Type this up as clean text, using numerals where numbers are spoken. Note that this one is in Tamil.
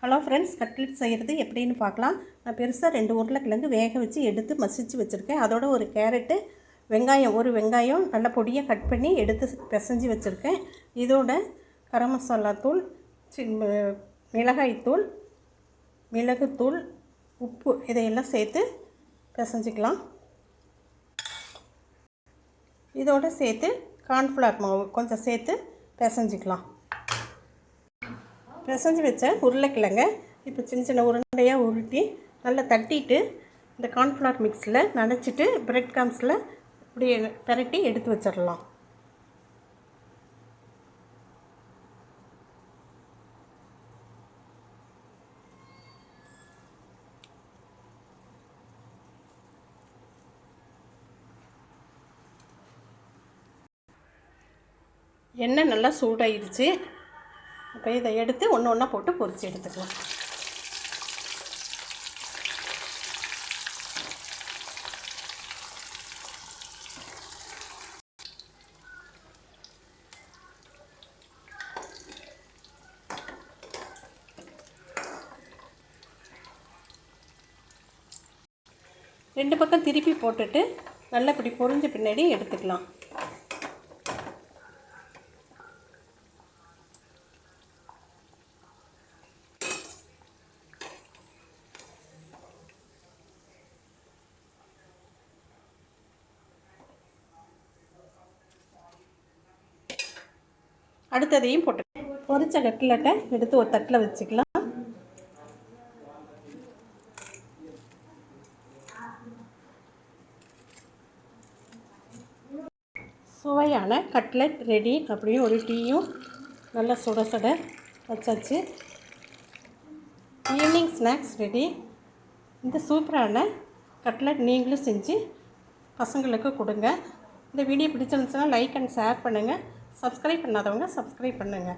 ஹலோ ஃப்ரெண்ட்ஸ், கட்லெட் செய்கிறது எப்படின்னு பார்க்கலாம். நான் பெருசாக 2 உருளைக்கிழங்கு வேக வச்சு எடுத்து மசிச்சு வச்சுருக்கேன். அதோட ஒரு கேரட்டு, ஒரு வெங்காயம் நல்லா பொடியாக கட் பண்ணி எடுத்து பிசைஞ்சு வச்சுருக்கேன். இதோட கரம் மசாலா தூள், மிளகாய்த்தூள், மிளகுத்தூள், உப்பு இதையெல்லாம் சேர்த்து பிசைஞ்சிக்கலாம். இதோடு சேர்த்து கார்ன்ஃப்ளவர் மாவு கொஞ்சம் சேர்த்து பிசைஞ்சிக்கலாம். பிசைஞ்சு வச்ச உருளைக்கிழங்க இப்போ சின்ன சின்ன உருண்டையாக உருட்டி நல்லா தட்டிட்டு இந்த கார்ன்ஃப்ளவர் மிக்ஸில் நனைச்சிட்டு பிரெட் க்ரம்ஸில் இப்படி பெரட்டி எடுத்து வச்சிடலாம். எண்ணெய் நல்லா சூடாயிடுச்சு. இப்போ இதை எடுத்து ஒன்று ஒன்றா போட்டு பொரிச்சு எடுத்துக்கலாம். ரெண்டு பக்கம் திருப்பி போட்டுட்டு நல்லா இப்படி பொரிஞ்ச பின்னாடி எடுத்துக்கலாம். அடுத்ததையும் போட்டு பொரிச்ச கட்லெட்டை எடுத்து ஒரு தட்டில் வச்சுக்கலாம். சுவையான கட்லெட் ரெடி. அப்படியே ஒரு டீயும் நல்லா சுட சுட வச்சாச்சு. Evening snacks ready. இந்த சூப்பரான கட்லெட் நீங்களும் செஞ்சு பசங்களுக்கு கொடுங்க. இந்த வீடியோ பிடிச்சிருந்துச்சுன்னா லைக் அண்ட் ஷேர் பண்ணுங்கள். சப்ஸ்கிரைப் பண்ணாதவங்க சப்ஸ்கிரைப் பண்ணுங்கள்.